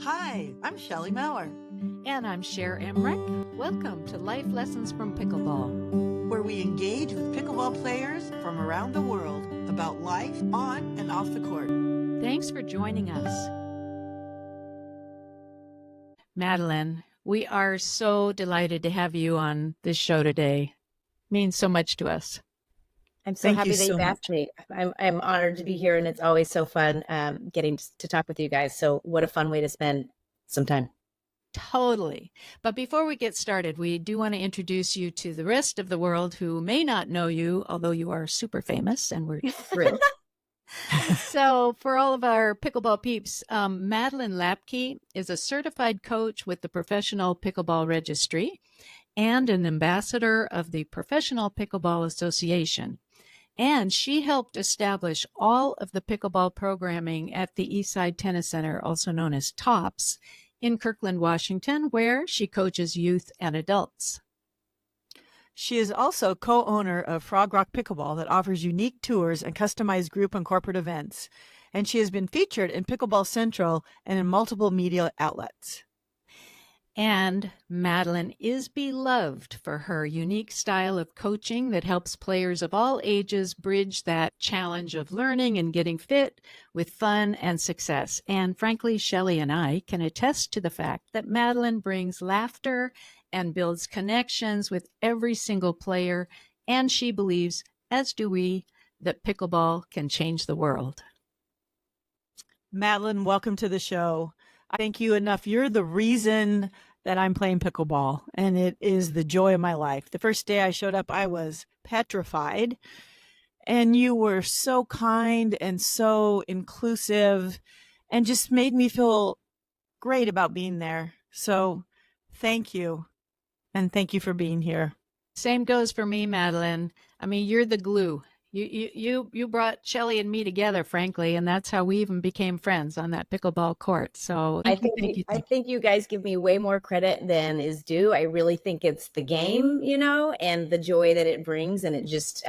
Hi, I'm Shelley Maurer, And I'm Cher Emmerich. Welcome to Life Lessons from Pickleball, where we engage with pickleball players from around the world about life on and off the court. Thanks for joining us. Madeleine, we are so delighted to have you on this show today. It means so much to us. I'm so happy that you've asked me. I'm honored to be here, and it's always so fun getting to talk with you guys. So what a fun way to spend some time. Totally. But before we get started, we do want to introduce you to the rest of the world who may not know you, although you are super famous, and we're thrilled. So for all of our pickleball peeps, Madeleine Lapke is a certified coach with the Professional Pickleball Registry and an ambassador of the Professional Pickleball Association. And she helped establish all of the pickleball programming at the Eastside Tennis Center, also known as TOPS, in Kirkland, Washington, where she coaches youth and adults. She is also co-owner of Frog Rock Pickleball that offers unique tours and customized group and corporate events. And she has been featured in Pickleball Central and in multiple media outlets. And Madeleine is beloved for her unique style of coaching that helps players of all ages bridge that challenge of learning and getting fit with fun and success. And frankly, Shelley and I can attest to the fact that Madeleine brings laughter and builds connections with every single player. And she believes, as do we, that pickleball can change the world. Madeleine, welcome to the show. I thank you enough. You're the reason that I'm playing pickleball, and it is the joy of my life. The first day I showed up, I was petrified, and you were so kind and so inclusive and just made me feel great about being there. So thank you, and thank you for being here. Same goes for me, Madeleine. I mean, you're the glue. You brought Shelley and me together, frankly, and that's how we even became friends on that pickleball court. So I think you guys give me way more credit than is due. I really think it's the game, and the joy that it brings, and it just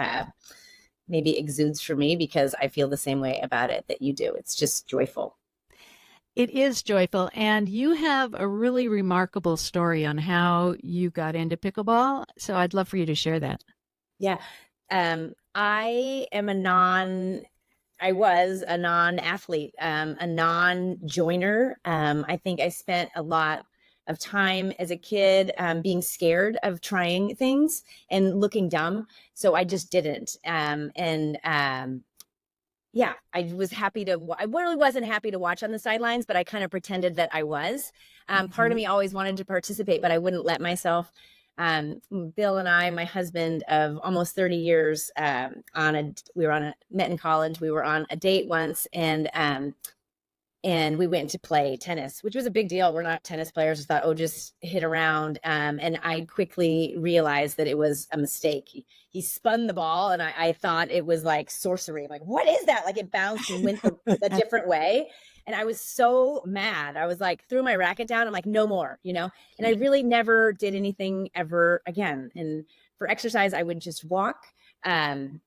maybe exudes for me because I feel the same way about it that you do. It's just joyful. It is joyful, and you have a really remarkable story on how you got into pickleball. So I'd love for you to share that. Yeah. I was a non-athlete, a non-joiner. I think I spent a lot of time as a kid being scared of trying things and looking dumb. So I just didn't. Yeah, I really wasn't happy to watch on the sidelines, but I kind of pretended that I was. Part of me always wanted to participate, but I wouldn't let myself. Bill and I, my husband of almost 30 years, we met in college. We were on a date once, and we went to play tennis, which was a big deal. We're not tennis players. I thought, just hit around. And I quickly realized that it was a mistake. He spun the ball, and I thought it was like sorcery. I'm like, what is that? Like it bounced and went a different way. And I was so mad. I was like, threw my racket down. I'm like, no more, and I really never did anything ever again. And for exercise, I would just walk. Every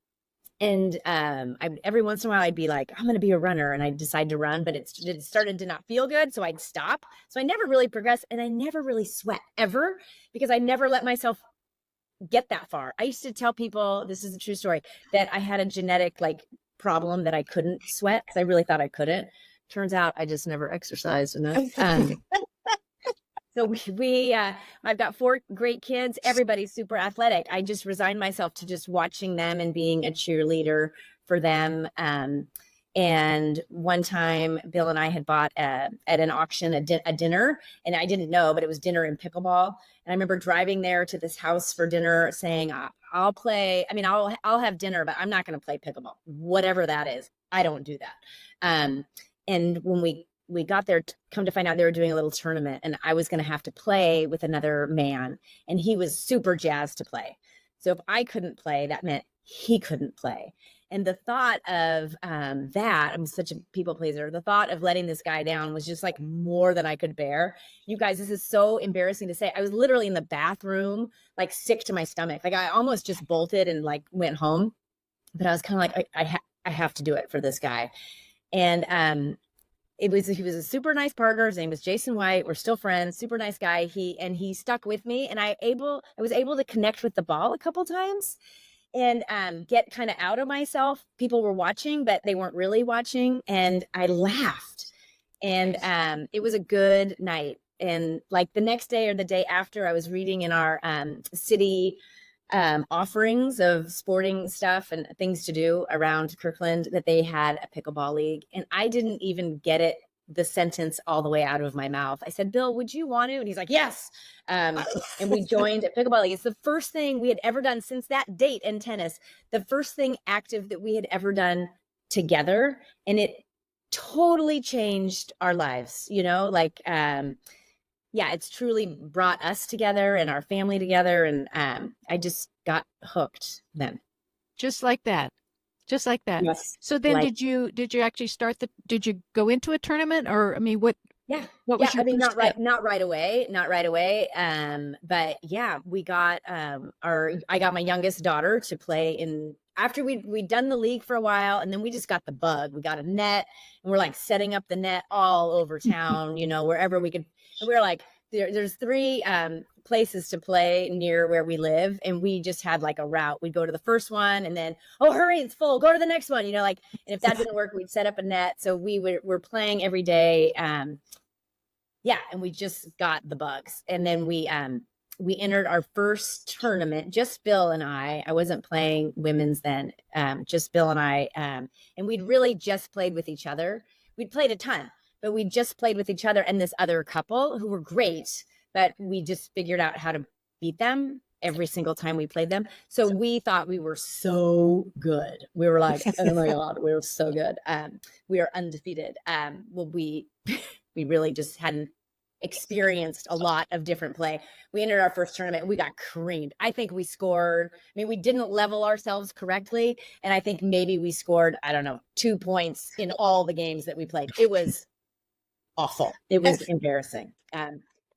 once in a while I'd be like, I'm going to be a runner. And I'd decide to run, but it started to not feel good. So I'd stop. So I never really progressed, and I never really sweat ever because I never let myself get that far. I used to tell people, this is a true story, that I had a genetic problem that I couldn't sweat because I really thought I couldn't. Turns out I just never exercised enough. So I've got 4 great kids. Everybody's super athletic. I just resigned myself to just watching them and being a cheerleader for them. And one time Bill and I had bought at an auction a dinner, and I didn't know, but it was dinner in pickleball. And I remember driving there to this house for dinner saying, I'll have dinner, but I'm not going to play pickleball, whatever that is. I don't do that. And when we got there, come to find out they were doing a little tournament, and I was going to have to play with another man, and he was super jazzed to play. So if I couldn't play, that meant he couldn't play. And the thought of that, I'm such a people pleaser. The thought of letting this guy down was just like more than I could bear. You guys, this is so embarrassing to say. I was literally in the bathroom, like sick to my stomach. Like I almost just bolted and like went home, but I was kind of like, I have to do it for this guy. And he was a super nice partner. His name was Jason White. We're still friends, super nice guy. He stuck with me, and I was able to connect with the ball a couple times and get kind of out of myself. People were watching, but they weren't really watching, and I laughed. And it was a good night. And like the next day or the day after, I was reading in our city offerings of sporting stuff and things to do around Kirkland that they had a pickleball league. And I didn't even get the sentence all the way out of my mouth. I said, Bill, would you want to? And he's like, yes. And we joined a pickleball league. It's the first thing we had ever done since that date in tennis, the first thing active that we had ever done together. And it totally changed our lives, like, yeah, it's truly brought us together and our family together. And I just got hooked then. Just like that. Just like that. Yes. So then Like, did you actually did you go into a tournament, or, I mean, what was your not first step? right away. But yeah, we got I got my youngest daughter to play after we'd done the league for a while, and then we just got the bug. We got a net, and we're like setting up the net all over town, wherever we could. And we were like, there's 3 places to play near where we live, and we just had like a route. We'd go to the first one, and then, oh, hurry, it's full, go to the next one, and if that didn't work, we'd set up a net. So we're playing every day. Yeah, and we just got the bugs. And then we entered our first tournament, just Bill and I. I wasn't playing women's then, just Bill and I. And we'd really just played with each other. We'd played a ton, but we just played with each other and this other couple who were great, but we just figured out how to beat them every single time we played them. So we thought we were so good. We were like, oh my God, we were so good. We are undefeated. Well, we really just hadn't experienced a lot of different play. We entered our first tournament. We got creamed. I think we scored, we didn't level ourselves correctly. And I think maybe we scored, I don't know, 2 points in all the games that we played. It was awful. It was embarrassing.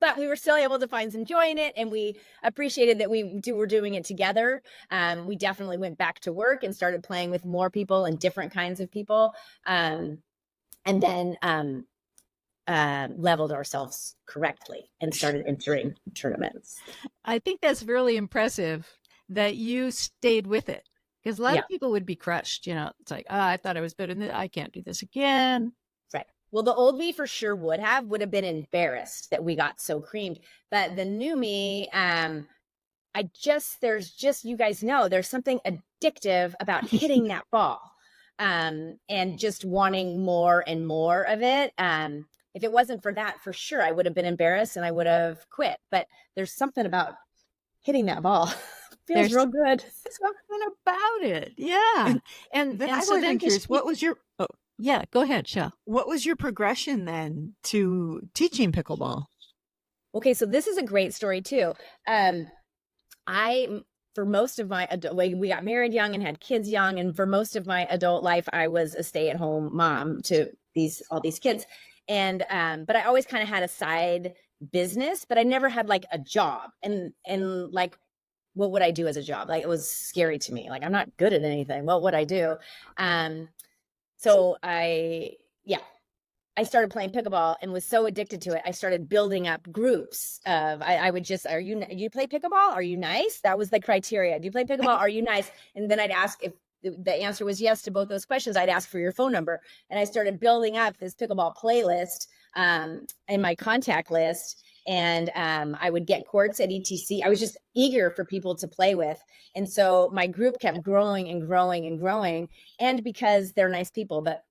But we were still able to find some joy in it, and we appreciated that we were doing it together. We definitely went back to work and started playing with more people and different kinds of people. And then leveled ourselves correctly and started entering tournaments. I think that's really impressive that you stayed with it, because a lot of people would be crushed. It's like, oh, I thought I was better than this. I can't do this again. Right. Well, the old me for sure would have been embarrassed that we got so creamed. But the new me, you guys know, there's something addictive about hitting that ball, and just wanting more and more of it. If it wasn't for that, for sure, I would have been embarrassed and I would have quit. But there's something about hitting that ball. Feels real good. Something about it. Yeah. And then so then curious, what was your yeah, go ahead, Shell. What was your progression then to teaching pickleball? Okay, so this is a great story too. For most of my adult, we got married young and had kids young, and for most of my adult life, I was a stay-at-home mom to all these kids. And but I always kind of had a side business, but I never had like a job. And like, what would I do as a job? Like, it was scary to me. Like, I'm not good at anything. What would I do? So I started playing pickleball and was so addicted to it. I started building up groups of, I would just, you play pickleball? Are you nice? That was the criteria. Do you play pickleball? Are you nice? And then I'd ask, if the answer was yes to both those questions, I'd ask for your phone number. And I started building up this pickleball playlist in my contact list. And I would get courts at ETC. I was just eager for people to play with. And so my group kept growing and growing and growing. And because they're nice people, but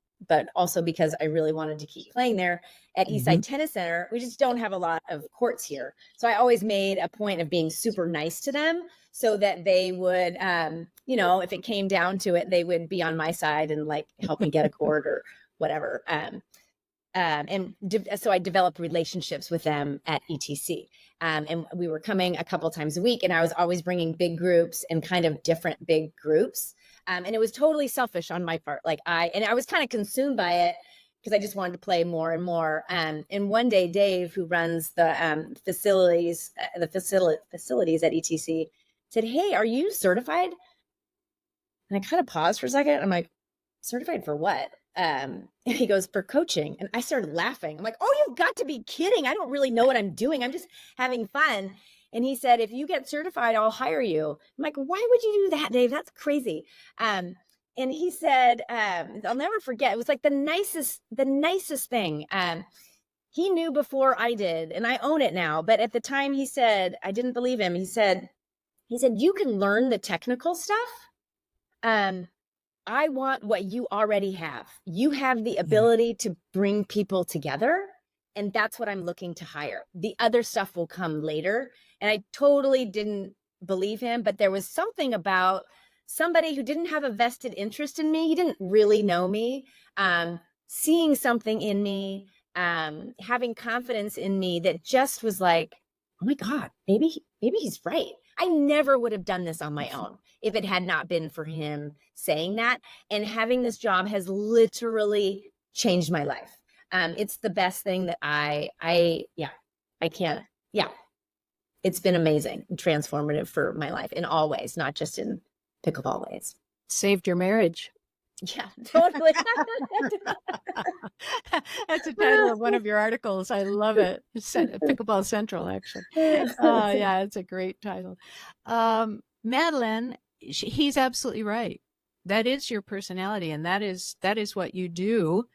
also because I really wanted to keep playing there at Eastside Tennis Center. We just don't have a lot of courts here. So I always made a point of being super nice to them so that they would, if it came down to it, they would be on my side and like help me get a court or whatever. So I developed relationships with them at ETC. And we were coming a couple times a week, and I was always bringing big groups and kind of different big groups. And it was totally selfish on my part. I was kind of consumed by it because I just wanted to play more and more. And one day, Dave, who runs the facilities at ETC, said, "Hey, are you certified?" And I kind of paused for a second. I'm like, "Certified for what?" he goes, for coaching. And I started laughing. I'm like, oh, you've got to be kidding. I don't really know what I'm doing. I'm just having fun. And he said, if you get certified, I'll hire you. I'm like, why would you do that, Dave? That's crazy. And he said, I'll never forget. It was like the nicest thing. He knew before I did, and I own it now. But at the time he said, I didn't believe him. He said, you can learn the technical stuff. I want what you already have. You have the ability to bring people together. And that's what I'm looking to hire. The other stuff will come later. And I totally didn't believe him, but there was something about somebody who didn't have a vested interest in me. He didn't really know me, seeing something in me, having confidence in me that just was like, oh my God, maybe he's right. I never would have done this on my own if it had not been for him saying that. And having this job has literally changed my life. It's the best thing that I can't. It's been amazing and transformative for my life in all ways, not just in pickleball ways. Saved your marriage. Yeah, totally. That's the title of one of your articles. I love it. Pickleball Central, actually. Yeah, it's a great title. Madeleine, he's absolutely right. That is your personality, and that is what you do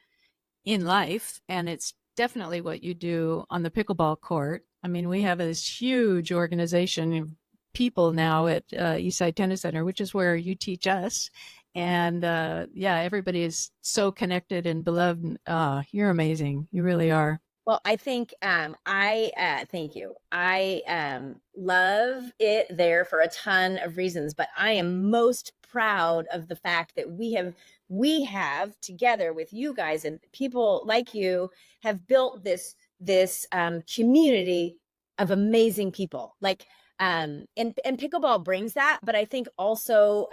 in life, and it's definitely what you do on the pickleball court. I mean, we have this huge organization of people now at Eastside Tennis Center, which is where you teach us. And everybody is so connected and beloved. You're amazing. You really are. Well, I think thank you. I love it there for a ton of reasons, but I am most proud of the fact that we have together with you guys and people like you have built this community of amazing people. Like and pickleball brings that, but I think also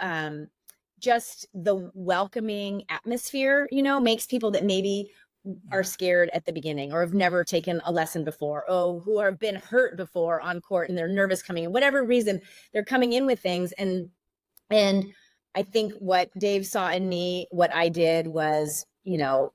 just the welcoming atmosphere, makes people that maybe are scared at the beginning or have never taken a lesson before, who have been hurt before on court and they're nervous coming in, whatever reason, they're coming in with things. And I think what Dave saw in me, what I did was,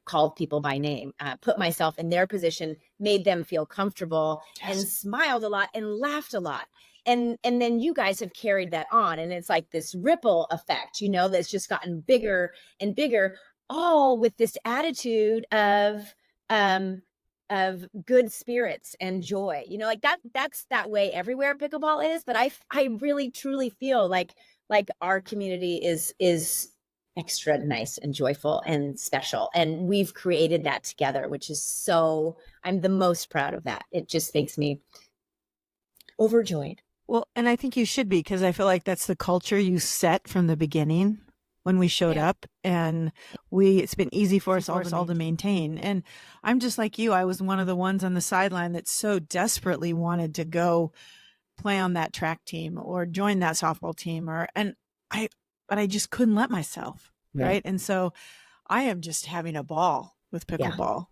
called people by name, put myself in their position, made them feel comfortable, and smiled a lot and laughed a lot. And then you guys have carried that on, and it's like this ripple effect, that's just gotten bigger and bigger, all with this attitude of good spirits and joy. Like that's that way everywhere pickleball is, but I really truly feel like our community is extra nice and joyful and special, and we've created that together, which is I'm the most proud of that. It just makes me overjoyed. Well, and I think you should be, because I feel like that's the culture you set from the beginning when we showed up, and it's been easy for us all to maintain. And I'm just like you. I was one of the ones on the sideline that so desperately wanted to go play on that track team or join that softball team, but I just couldn't let myself. Right. And so I am just having a ball with pickleball.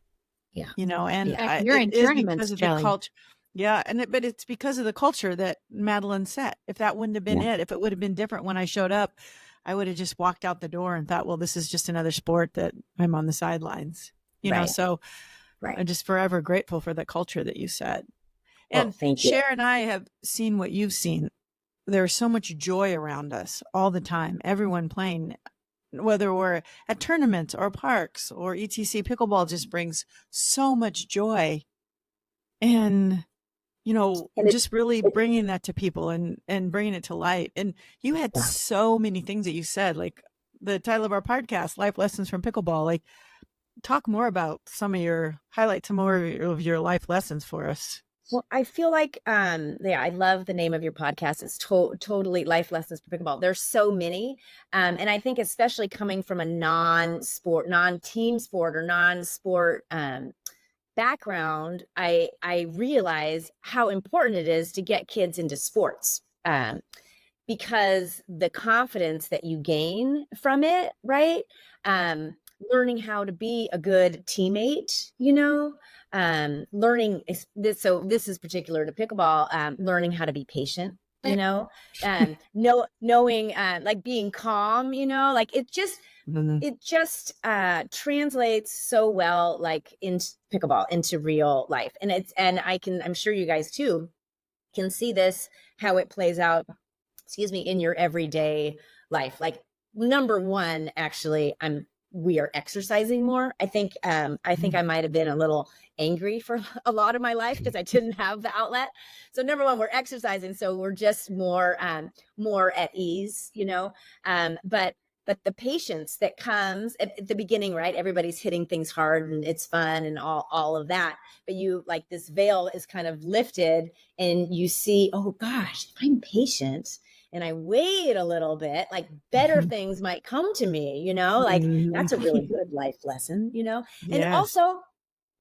Yeah. And you're in tournaments, the culture. Yeah. But it's because of the culture that Madeleine set. If that wouldn't have been if it would have been different when I showed up, I would have just walked out the door and thought, well, this is just another sport that I'm on the sidelines, so I'm just forever grateful for the culture that you set. And thank you. Cher and I have seen what you've seen. There's so much joy around us all the time. Everyone playing, whether we're at tournaments or parks or etc. Pickleball just brings so much joy, and just really bringing that to people and bringing it to light. And you had so many things that you said, like the title of our podcast, Life Lessons from Pickleball. Like, talk more about highlight some more of your life lessons for us. Well, I feel like, I love the name of your podcast. It's totally Life Lessons for Pickleball. There's so many. And I think especially coming from a non-team sport or non-sport background, I realize how important it is to get kids into sports, because the confidence that you gain from it, right? Learning how to be a good teammate, learning this. So this is particular to pickleball, learning how to be patient, you know, knowing, like being calm, you know, like it just translates so well, like into pickleball, into real life. And I'm sure you guys too can see this, how it plays out, in your everyday life. Like, number one, actually, we are exercising more. I think I might have been a little angry for a lot of my life because I didn't have the outlet. So number one, we're exercising, so we're just more at ease, you know. But the patience that comes at the beginning, right? Everybody's hitting things hard and it's fun and all of that. But you, like, this veil is kind of lifted and you see, oh gosh, if I'm patient and I wait a little bit, like better things might come to me, you know, like that's a really good life lesson, you know. And also,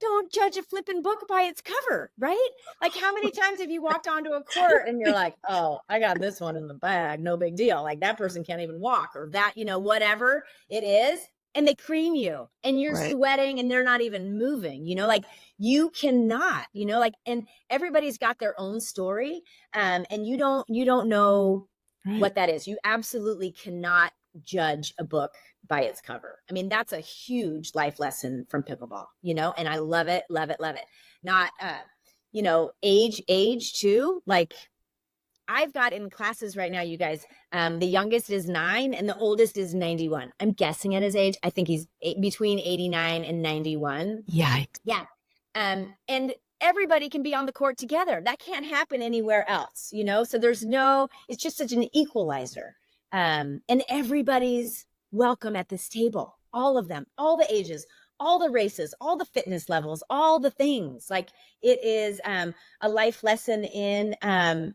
don't judge a flipping book by its cover, right? Like, how many times have you walked onto a court and you're like, oh, I got this one in the bag, no big deal. Like, that person can't even walk, or that, you know, whatever it is. And they cream you and you're sweating and they're not even moving, you know, like you cannot, you know, like, and everybody's got their own story. And you don't know what that is. You absolutely cannot judge a book by its cover. I mean, that's a huge life lesson from pickleball, you know, and I love it, love it, love it. Not, you know, age too. Like, I've got in classes right now, you guys, the youngest is 9 and the oldest is 91. I'm guessing at his age. I think he's between 89 and 91. Yeah. Yeah. And everybody can be on the court together. That can't happen anywhere else, you know? So it's just such an equalizer. And everybody's welcome at this table, all of them, all the ages, all the races, all the fitness levels, all the things. Like, it is a life lesson in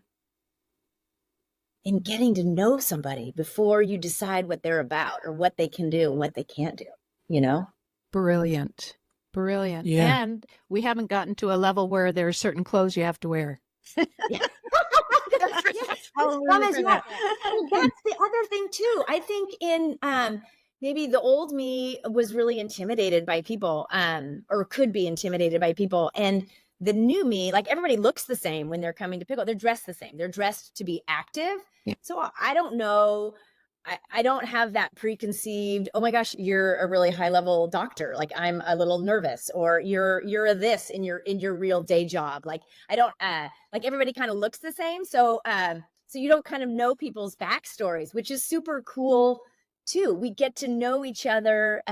getting to know somebody before you decide what they're about or what they can do and what they can't do, you know? Brilliant. Yeah. And we haven't gotten to a level where there are certain clothes you have to wear. Yeah. That's the other thing too. I think in maybe the old me was really intimidated by people, or could be intimidated by people, and the new me, like, everybody looks the same when they're coming to pickle. They're dressed the same. They're dressed to be active. Yeah. So I don't know. I don't have that preconceived, oh my gosh, you're a really high level doctor. Like, I'm a little nervous, or you're a this in your real day job. Like, I don't, like, everybody kind of looks the same. So, so you don't kind of know people's backstories, which is super cool too. We get to know each other.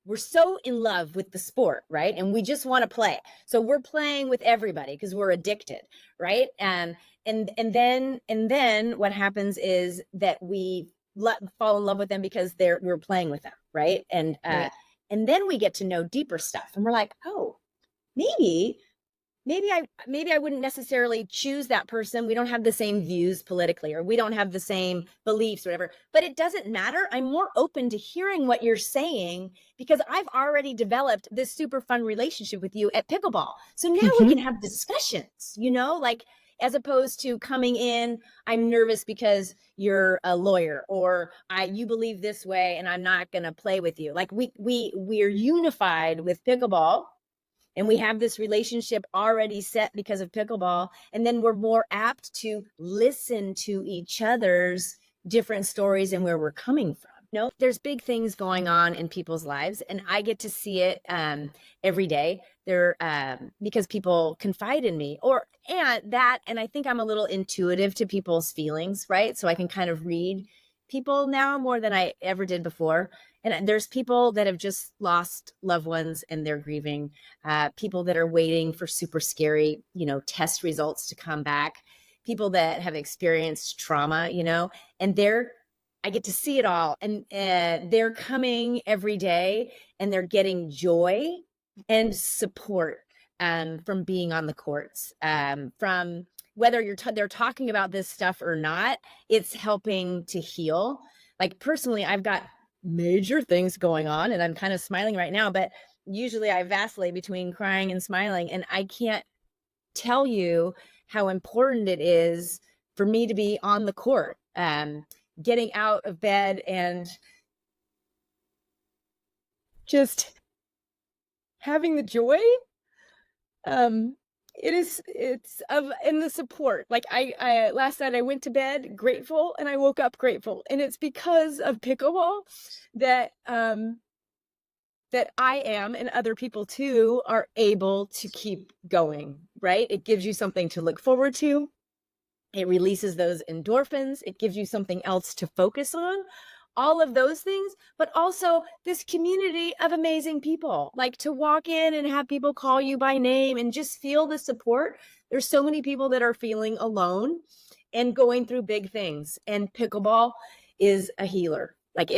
We're so in love with the sport, right? And we just want to play. So we're playing with everybody because we're addicted, right? And then what happens is that we fall in love with them because we're playing with them, right? And then we get to know deeper stuff, and we're like, oh, maybe I wouldn't necessarily choose that person. We don't have the same views politically, or we don't have the same beliefs, or whatever, but it doesn't matter. I'm more open to hearing what you're saying because I've already developed this super fun relationship with you at pickleball. So now we can have discussions, you know, like, as opposed to coming in, I'm nervous because you're a lawyer, or you believe this way and I'm not going to play with you. Like, we're unified with pickleball. And we have this relationship already set because of pickleball. And then we're more apt to listen to each other's different stories and where we're coming from. You know, there's big things going on in people's lives, and I get to see it every day. Because people confide in me, and I think I'm a little intuitive to people's feelings, right? So I can kind of read people now more than I ever did before. And there's people that have just lost loved ones and they're grieving, people that are waiting for super scary, you know, test results to come back, people that have experienced trauma, you know, and I get to see it all. And they're coming every day and they're getting joy and support from being on the courts, from whether they're talking about this stuff or not. It's helping to heal. Like, personally, I've got major things going on and I'm kind of smiling right now, but usually I vacillate between crying and smiling, and I can't tell you how important it is for me to be on the court, getting out of bed and just having the joy. and the support. Like I last night I went to bed grateful and I woke up grateful. And it's because of pickleball that that I am, and other people too, are able to keep going, right? It gives you something to look forward to. It releases those endorphins. It gives you something else to focus on. All of those things, but also this community of amazing people. Like to walk in and have people call you by name and just feel the support. There's so many people that are feeling alone and going through big things. And pickleball is a healer. Like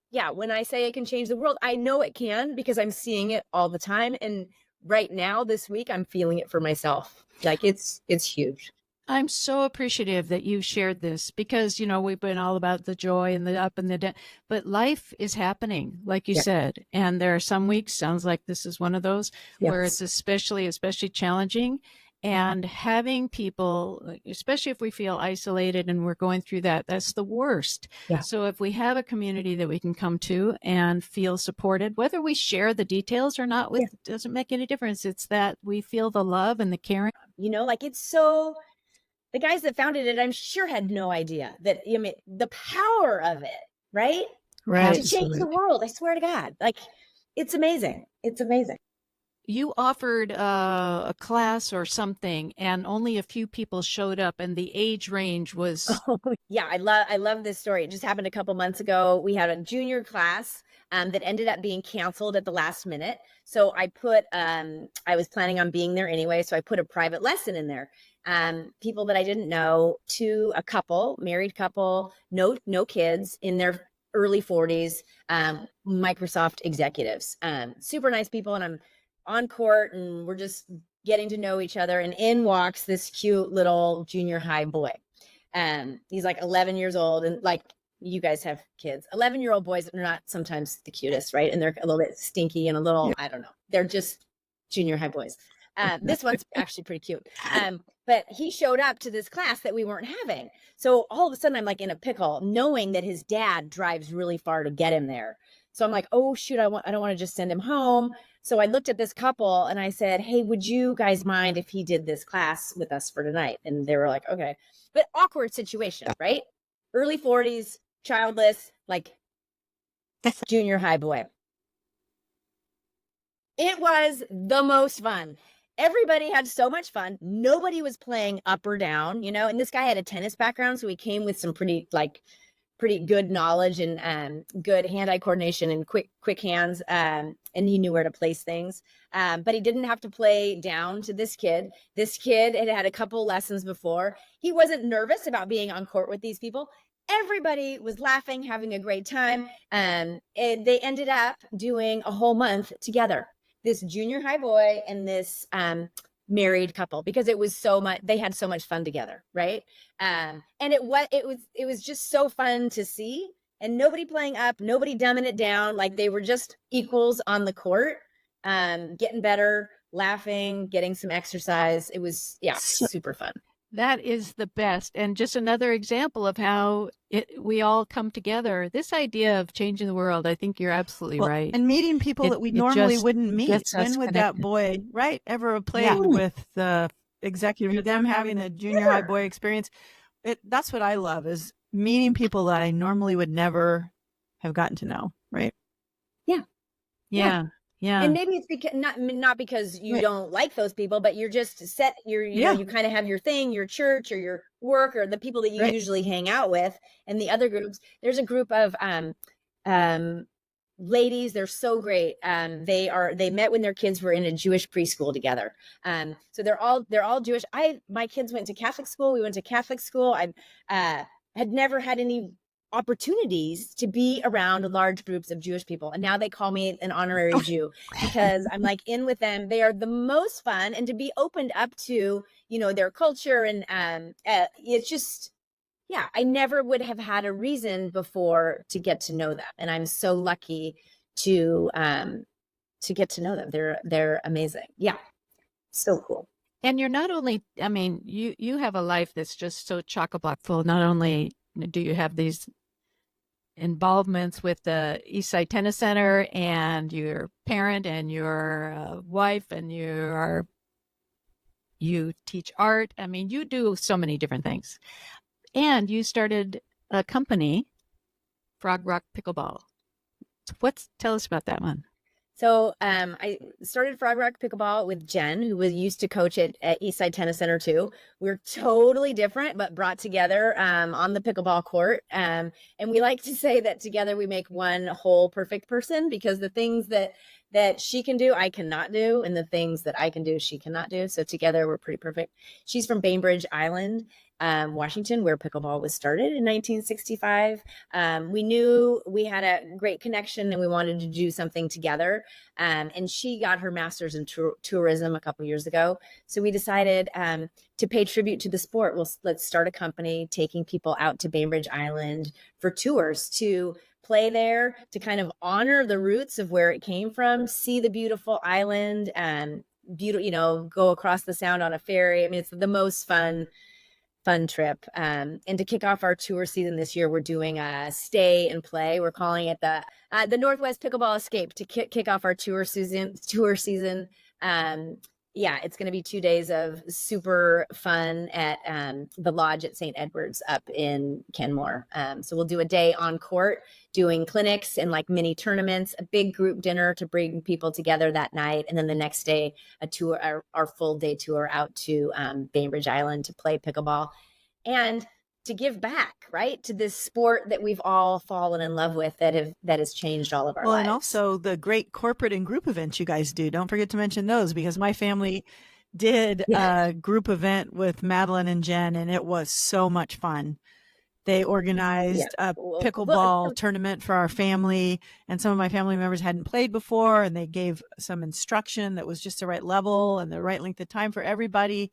yeah, when I say it can change the world, I know it can because I'm seeing it all the time. And right now, this week, I'm feeling it for myself. Like it's huge. I'm so appreciative that you shared this because, we've been all about the joy and the up and the down, but life is happening, like you said. And there are some weeks, sounds like this is one of those, where it's especially challenging. And having people, especially if we feel isolated and we're going through that, that's the worst. Yeah. So if we have a community that we can come to and feel supported, whether we share the details or not, doesn't make any difference. It's that we feel the love and the caring. Like it's so, the guys that founded it, I'm sure had no idea that, the power of it, right? Right. To change the world. I swear to God. Like it's amazing. It's amazing. You offered a class or something and only a few people showed up and the age range was. Oh, yeah. I love this story. It just happened a couple months ago. We had a junior class that ended up being canceled at the last minute. So I was planning on being there anyway. So I put a private lesson in there. People that I didn't know, to a couple, married couple, no kids, in their early 40s, Microsoft executives, super nice people. And I'm on court and we're just getting to know each other. And in walks this cute little junior high boy. He's like 11 years old. And like, you guys have kids, 11-year-old boys are not sometimes the cutest, right? And they're a little bit stinky and a little, I don't know. They're just junior high boys. This one's actually pretty cute. But he showed up to this class that we weren't having. So all of a sudden I'm like in a pickle, knowing that his dad drives really far to get him there. So I'm like, oh shoot, I don't want to just send him home. So I looked at this couple and I said, hey, would you guys mind if he did this class with us for tonight? And they were like, okay. But awkward situation, right? Early 40s, childless, like junior high boy. It was the most fun. Everybody had so much fun. Nobody was playing up or down, and this guy had a tennis background. So he came with some pretty good knowledge and good hand-eye coordination and quick hands. And he knew where to place things. But he didn't have to play down to this kid. This kid had a couple lessons before. He wasn't nervous about being on court with these people. Everybody was laughing, having a great time. And they ended up doing a whole month together. This junior high boy and this married couple, because it was so much, they had so much fun together, right? And it was just so fun to see, and nobody playing up, nobody dumbing it down. Like they were just equals on the court, getting better, laughing, getting some exercise. It was super fun. That is the best. And just another example of how we all come together. This idea of changing the world, I think you're absolutely right. And meeting people that we normally wouldn't meet. When would that boy, right, ever have played with the executive, them having a junior high boy experience? That's what I love, is meeting people that I normally would never have gotten to know, right? Yeah. And maybe it's because not because you don't like those people, but you're just set. You kind of have your thing, your church or your work or the people that you usually hang out with, and the other groups. There's a group of ladies. They're so great. They met when their kids were in a Jewish preschool together. So they're all Jewish. My kids went to Catholic school. We went to Catholic school. I had never had any opportunities to be around large groups of Jewish people. And now they call me an honorary Jew because I'm like in with them. They are the most fun, and to be opened up to, their culture. And it's just, I never would have had a reason before to get to know them. And I'm so lucky to get to know them. They're amazing. Yeah. So cool. And you're not only, you have a life that's just so chock-a-block full. Not only do you have these involvements with the Eastside Tennis Center and your parent and your wife and your You teach art. I mean, you do so many different things. And you started a company, Frog Rock Pickleball. Tell us about that one. So I started Frog Rock Pickleball with Jen, who was used to coach at Eastside Tennis Center too. We're totally different, but brought together on the pickleball court. And we like to say that together we make one whole perfect person, because the things that she can do, I cannot do, and the things that I can do, she cannot do. So together we're pretty perfect. She's from Bainbridge Island, Washington, where pickleball was started in 1965. We knew we had a great connection and we wanted to do something together. And she got her master's in tourism a couple years ago. So we decided to pay tribute to the sport. Well, let's start a company taking people out to Bainbridge Island for tours, to play there, to kind of honor the roots of where it came from, see the beautiful island, and go across the sound on a ferry. I mean, it's the most fun trip. And to kick off our tour season this year, we're doing a stay and play. We're calling it the Northwest Pickleball Escape to kick off our tour season. Yeah, it's going to be 2 days of super fun at the lodge at St. Edward's up in Kenmore. So we'll do a day on court doing clinics and like mini tournaments, a big group dinner to bring people together that night. And then the next day, a tour, our full day tour out to Bainbridge Island to play pickleball and to give back, right, to this sport that we've all fallen in love with, that has changed all of our lives. And also the great corporate and group events you guys do. Don't forget to mention those, because my family did a group event with Madeleine and Jen, and it was so much fun. They organized a pickleball tournament for our family, and some of my family members hadn't played before, and they gave some instruction that was just the right level and the right length of time for everybody.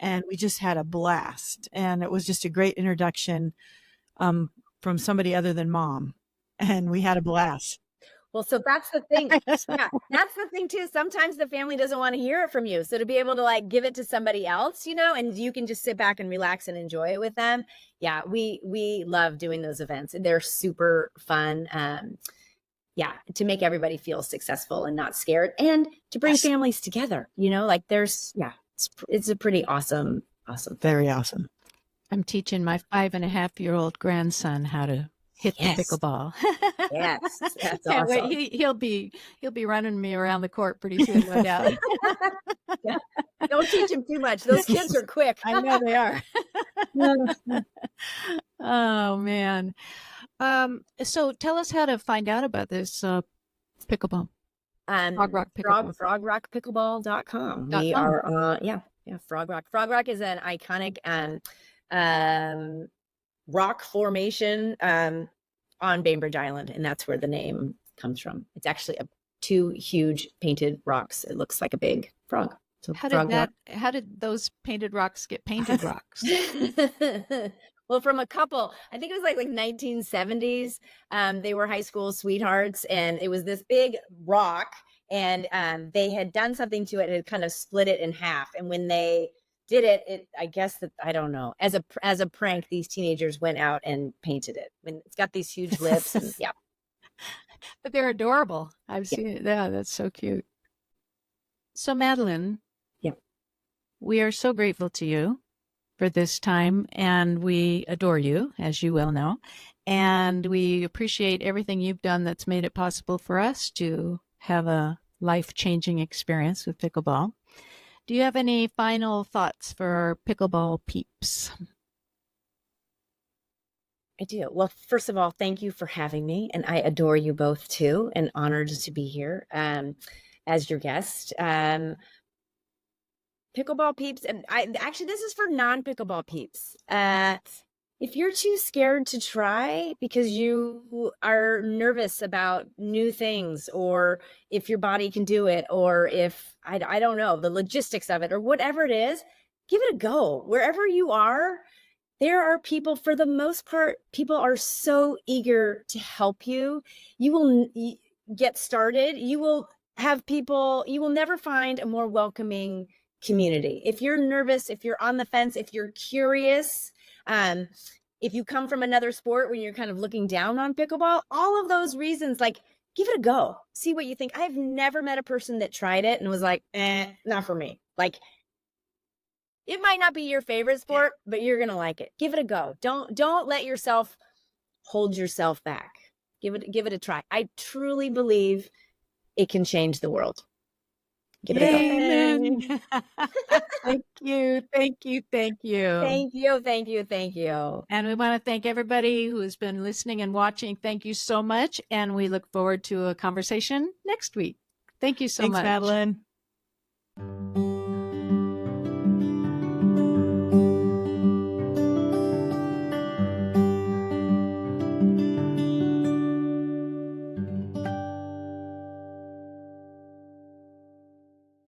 And we just had a blast. And it was just a great introduction from somebody other than Mom. And we had a blast. Well, so that's the thing. Yeah, that's the thing too. Sometimes the family doesn't want to hear it from you. So to be able to like give it to somebody else, and you can just sit back and relax and enjoy it with them. Yeah, we love doing those events. They're super fun. To make everybody feel successful and not scared, and to bring families together, it's a pretty awesome. Very awesome. I'm teaching my 5.5-year-old grandson how to hit the pickleball. Yes, that's awesome. He'll be running me around the court pretty soon, no doubt. Yeah. Don't teach him too much. Those kids are quick. I know they are. Oh man. So tell us how to find out about this pickleball. Frog Rock Pickleball. FrogRockPickleball.com. We are Frog Rock. Frog Rock is an iconic rock formation on Bainbridge Island, and that's where the name comes from. It's actually two huge painted rocks. It looks like a big frog. So how did those painted rocks get painted rocks? Well, from a couple, I think it was like 1970s. They were high school sweethearts, and it was this big rock, and they had done something to it. It had kind of split it in half. And when they did it, I guess that, I don't know, as a prank, these teenagers went out and painted it. When it's got these huge lips, and yeah. But they're adorable. I've seen it. Yeah, that's so cute. So Madeleine, we are so grateful to you for this time, and we adore you, as you well know, and we appreciate everything you've done that's made it possible for us to have a life-changing experience with pickleball. Do you have any final thoughts for our pickleball peeps? I do. Well, first of all, thank you for having me, and I adore you both too, and honored to be here as your guest. Pickleball peeps, and this is for non-pickleball peeps. If you're too scared to try because you are nervous about new things, or if your body can do it, or if I don't know, the logistics of it, or whatever it is, give it a go. Wherever you are, there are people, for the most part, people are so eager to help you. You will get started. You will have people, you will never find a more welcoming community. If you're nervous, if you're on the fence, if you're curious, if you come from another sport when you're kind of looking down on pickleball, all of those reasons, like, give it a go. See what you think. I've never met a person that tried it and was like, not for me. Like, It might not be your favorite sport, but you're going to like it. Give it a go. Don't let yourself hold yourself back. Give it a try. I truly believe it can change the world. Give it a go. Amen. Thank you. Thank you. Thank you. Thank you. Thank you. Thank you. And we want to thank everybody who has been listening and watching. Thank you so much. And we look forward to a conversation next week. Thank you so Thanks, much. Madeleine.